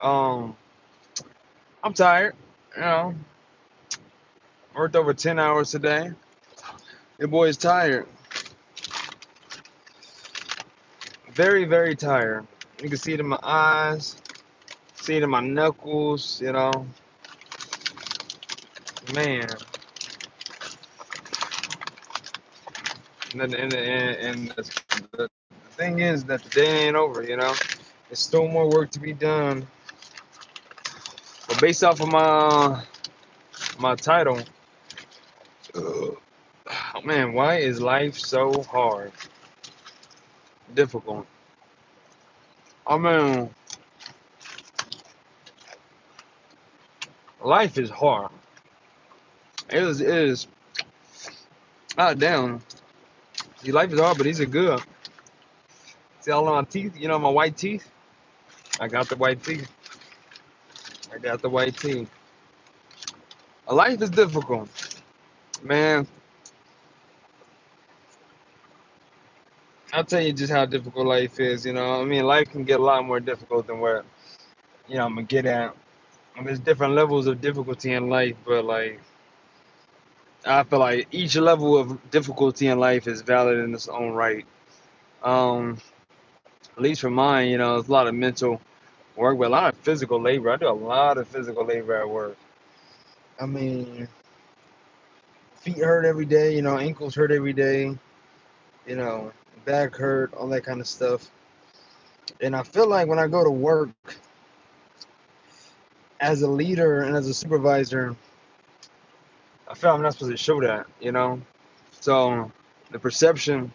Um, I'm tired. You know, worked over 10 hours today. Your boy's tired. Very, very tired. You can see it in my eyes, see it in my knuckles, Man. And the thing is that the day ain't over. There's still more work to be done. But based off of my title, oh man, why is life so hard? Difficult. I mean, life is hard. It is. Ah, damn. See, life is hard, but these are good. See all of my teeth? My white teeth? I got the white teeth. I got the white teeth. Life is difficult. Man, I'll tell you just how difficult life is. I mean, life can get a lot more difficult than what, I'm going to get at. There's different levels of difficulty in life, but, like, I feel like each level of difficulty in life is valid in its own right. Um, at least for mine, it's a lot of mental work, but a lot of physical labor. I do a lot of physical labor at work. I mean, feet hurt every day, ankles hurt every day, you know, back hurt, all that kind of stuff. And I feel like when I go to work as a leader and as a supervisor, I feel I'm not supposed to show that. So the perception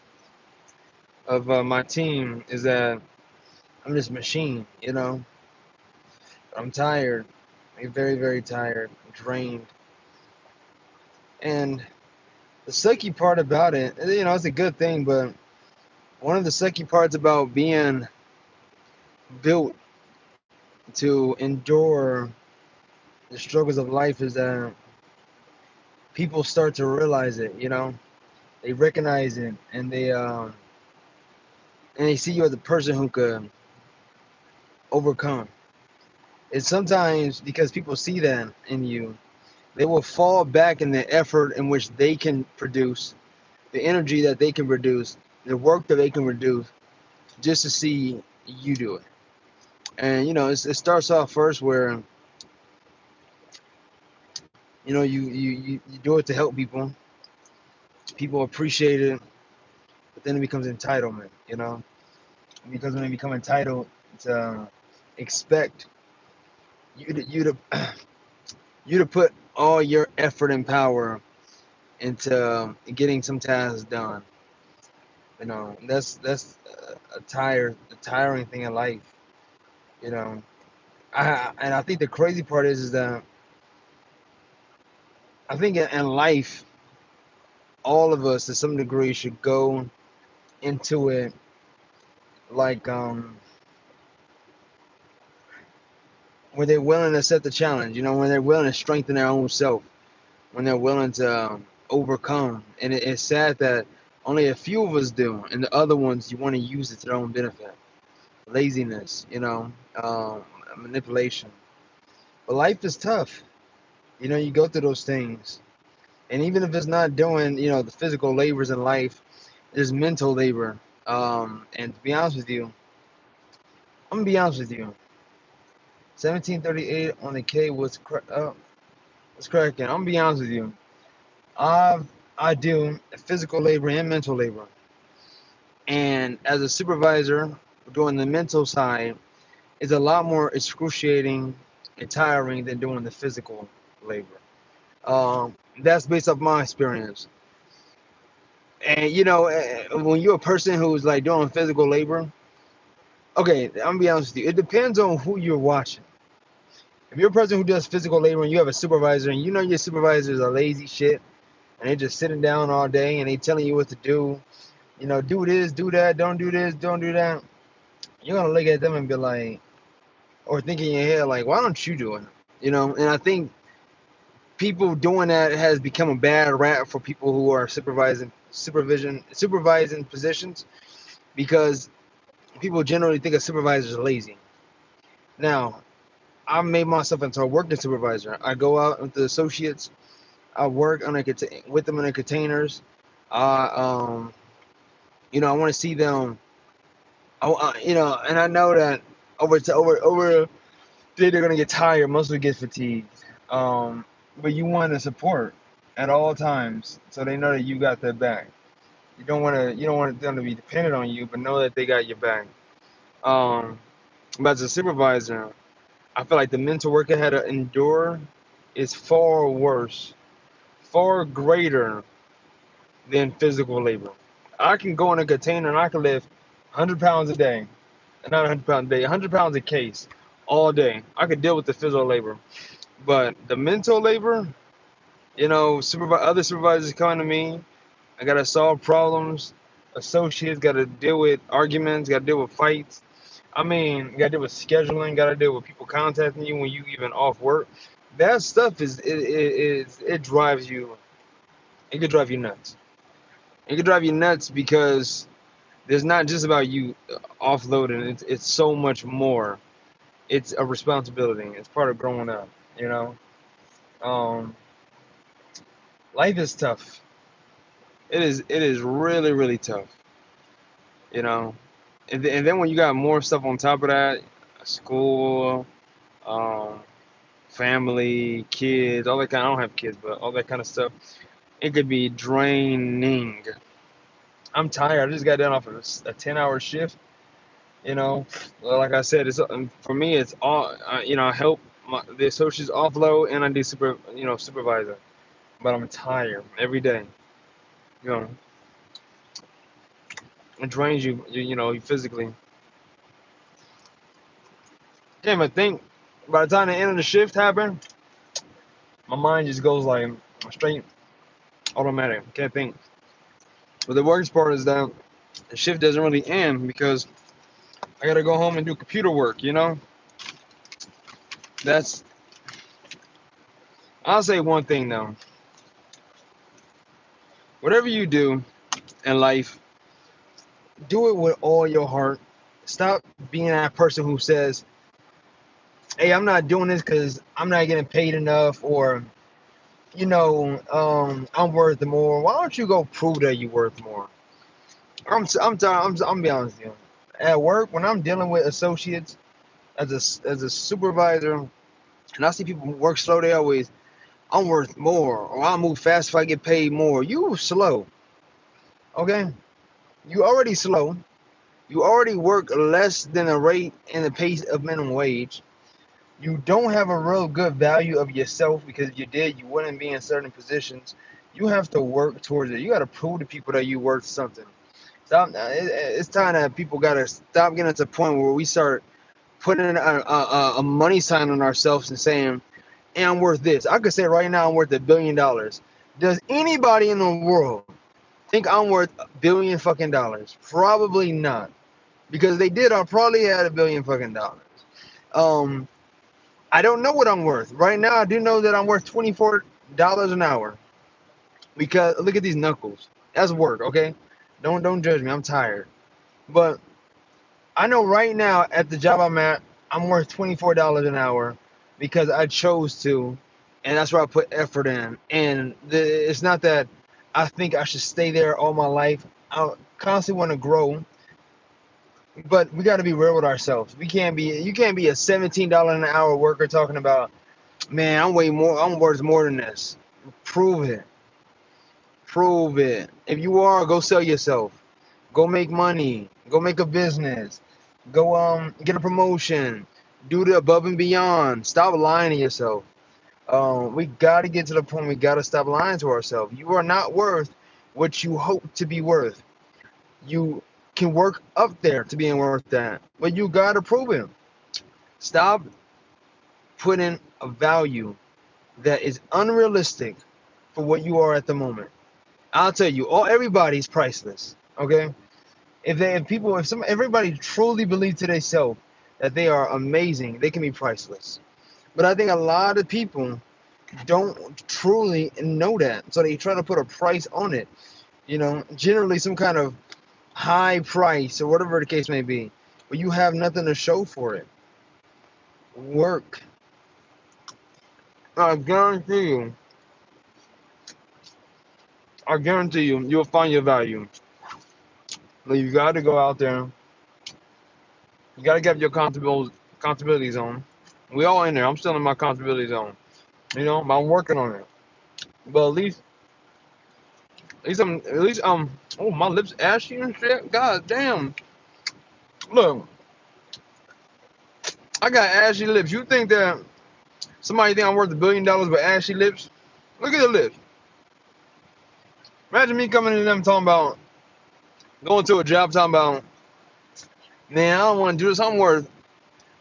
of my team is that I'm this machine. I'm tired. I'm very, very tired, drained. And the sucky part about it, it's a good thing, but one of the sucky parts about being built to endure the struggles of life is that people start to realize it. They recognize it, and they see you as a person who could overcome. And sometimes because people see that in you, they will fall back in the effort in which they can produce, the energy that they can produce, the work that they can produce, just to see you do it. And it starts off first where you do it to help people. People appreciate it, but then it becomes entitlement. Because when they become entitled to expect you to you to put all your effort and power into getting some tasks done. That's a tiring thing in life. You know, I think the crazy part is that I think in life, all of us to some degree should go into it like where they're willing to set the challenge. When they're willing to strengthen their own self, when they're willing to overcome. And it's sad that only a few of us do, and the other ones you want to use it to their own benefit. Laziness, manipulation. But life is tough. You go through those things. And even if it's not doing, the physical labors in life, there's mental labor. And to be honest with you, I'm gonna be honest with you. 1738 on the K was cracking. I'm gonna be honest with you. I I do physical labor and mental labor. And as a supervisor, doing the mental side is a lot more excruciating and tiring than doing the physical labor. That's based off my experience. And when you're a person who's like doing physical labor, okay, I'm gonna be honest with you. It depends on who you're watching. If you're a person who does physical labor and you have a supervisor and your supervisors are lazy shit and they're just sitting down all day and they telling you what to do, do this, do that, don't do this, don't do that. You're gonna look at them and be like, or think in your head like, why don't you do it? And I think people doing that has become a bad rap for people who are supervising positions because people generally think a supervisor is lazy. Now, I made myself into a working supervisor. I go out with the associates. I work on with them in the containers. I I want to see them. And I know that over they're gonna get tired. Most will get fatigued. But you want to support at all times, so they know that you got their back. You don't want them to be dependent on you, but know that they got your back. Um, but as a supervisor, I feel like the mental work I had to endure is far worse, far greater than physical labor. I can go in a container and I can lift 100 pounds a day, not 100 pounds a day, 100 pounds a case all day. I could deal with the physical labor, but the mental labor, other supervisors coming to me, I gotta solve problems. Associates gotta deal with arguments, gotta deal with fights. I mean, you gotta deal with scheduling, gotta deal with people contacting you when you even off work. That stuff it drives you. It could drive you nuts. It could drive you nuts because there's not just about you offloading. It's so much more. It's a responsibility. It's part of growing up. You know, um, life is tough. It is really really tough. You know, and then when you got more stuff on top of that, school, um, family, kids, all that kind. I don't have kids, but all that kind of stuff. It could be draining. I'm tired. I just got done off of a 10-hour shift. Like I said, it's for me. It's all I help the associates offload, and I do supervisor. But I'm tired every day. You know, it drains you. You physically. Can't even think. By the time the end of the shift happen, my mind just goes like straight automatic. Can't think. But the worst part is that the shift doesn't really end because I gotta go home and do computer work. That's. I'll say one thing though. Whatever you do in life, do it with all your heart. Stop being that person who says, "Hey, I'm not doing this because I'm not getting paid enough," or I'm worth more. Why don't you go prove that you're worth more? I'm tired. I'm be honest with you. At work, when I'm dealing with associates as a supervisor, and I see people work slow, they always, I'm worth more, or I'll move fast if I get paid more. You slow, okay? You already slow. You already work less than a rate and the pace of minimum wage. You don't have a real good value of yourself because if you did, you wouldn't be in certain positions. You have to work towards it. You got to prove to people that you're worth something. Stop. It's time that people got to stop getting to the point where we start putting a money sign on ourselves and saying, "Hey, I'm worth this." I could say right now I'm worth $1 billion. Does anybody in the world think I'm worth $1 billion? Probably not. Because they did, I probably had $1 billion. Um, I don't know what I'm worth. Right now, I do know that I'm worth $24 an hour. Because look at these knuckles. That's work, okay? Don't judge me. I'm tired. But I know right now at the job I'm at, I'm worth $24 an hour because I chose to, and that's where I put effort in. And it's not that I think I should stay there all my life. I constantly want to grow, but we got to be real with ourselves. You can't be a $17 an hour worker talking about, man, I'm worth more than this. Prove it. Prove it. If you are, go sell yourself. Go make money. Go make a business. Go get a promotion. Do the above and beyond. Stop lying to yourself. We gotta get to the point we gotta stop lying to ourselves. You are not worth what you hope to be worth. You can work up there to being worth that, but you gotta prove it. Stop putting a value that is unrealistic for what you are at the moment. I'll tell you, everybody's priceless. Okay, if everybody truly believes to themselves that they are amazing, they can be priceless. But I think a lot of people don't truly know that, so they try to put a price on it. Generally some kind of high price or whatever the case may be, but you have nothing to show for it. Work. I guarantee you, you'll find your value. But you got to go out there. You got to get your accountability zone. We all in there. I'm still in my accountability zone. But I'm working on it. But at least oh, my lips ashy and shit. God damn. Look, I got ashy lips. You think that somebody think I'm worth $1 billion with ashy lips? Look at the lips. Imagine me coming to them talking about going to a job talking about, man, I don't want to do this. I'm worth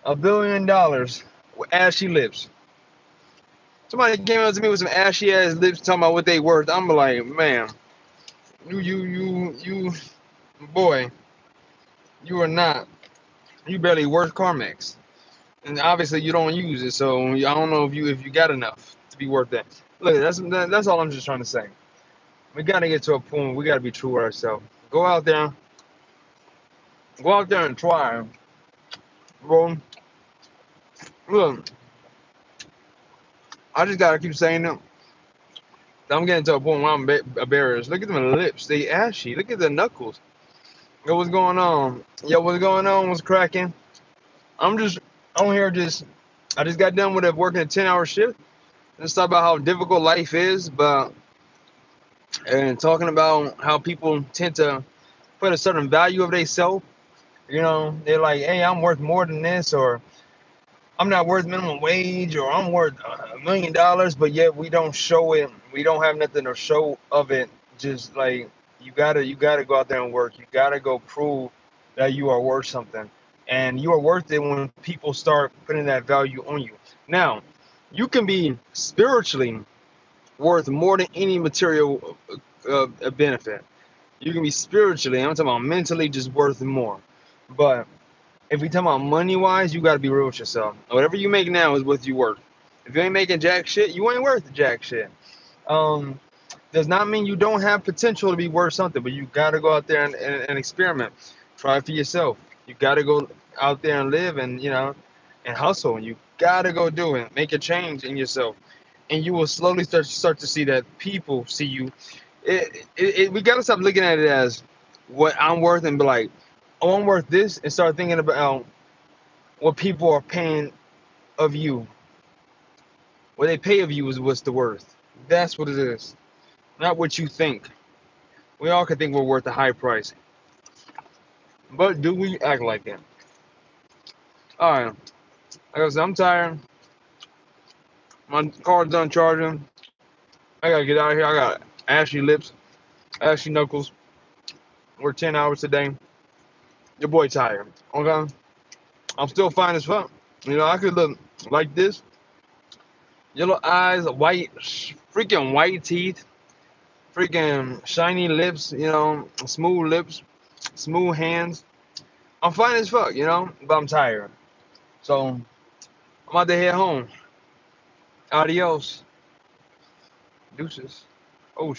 $1 billion with ashy lips. Somebody came up to me with some ashy ass lips talking about what they worth. I'm like, man, you, boy, you are not. You barely worth Carmex, and obviously you don't use it. So I don't know if you got enough to be worth that. Look, that's all I'm just trying to say. We gotta get to a point where we gotta be true with ourselves. Go out there and try, bro. Look, I just gotta keep saying them. I'm getting to a point where I'm embarrassed. Look at them lips, they ashy. Look at the knuckles. Yo, what's going on? Yo, what's going on? What's cracking? I'm just on here. I just got done with working a 10-hour shift. Let's talk about how difficult life is, and talking about how people tend to put a certain value of themselves. They're like, hey, I'm worth more than this, or I'm not worth minimum wage, or I'm worth $1 million, but yet we don't show it. We don't have nothing to show of it. Just like you gotta go out there and work. You gotta go prove that you are worth something, and you are worth it when people start putting that value on you. Now, you can be spiritually worth more than any material benefit. You can be spiritually, I'm talking about mentally, just worth more. But if we talk about money wise, you got to be real with yourself. Whatever you make now is what you worth. If you ain't making jack shit, you ain't worth jack shit. Um, does not mean you don't have potential to be worth something, but you got to go out there and experiment. Try it for yourself. You got to go out there and live and hustle. And you got to go do it. Make a change in yourself. And you will slowly start to see that people see you. We got to stop looking at it as what I'm worth and be like, oh, I'm worth this, and start thinking about what people are paying of you. What they pay of you is what's the worth. That's what it is, not what you think. We all can think we're worth a high price, but do we act like it? All right, like I said, I'm tired. My car's done charging. I gotta get out of here. I got ashy lips, ashy knuckles. Work 10 hours today. Your boy tired. Okay, I'm still fine as fuck. I could look like this. Yellow eyes, freaking white teeth, freaking shiny lips, smooth lips, smooth hands. I'm fine as fuck, but I'm tired. So I'm about to head home. Adios. Deuces. Oh,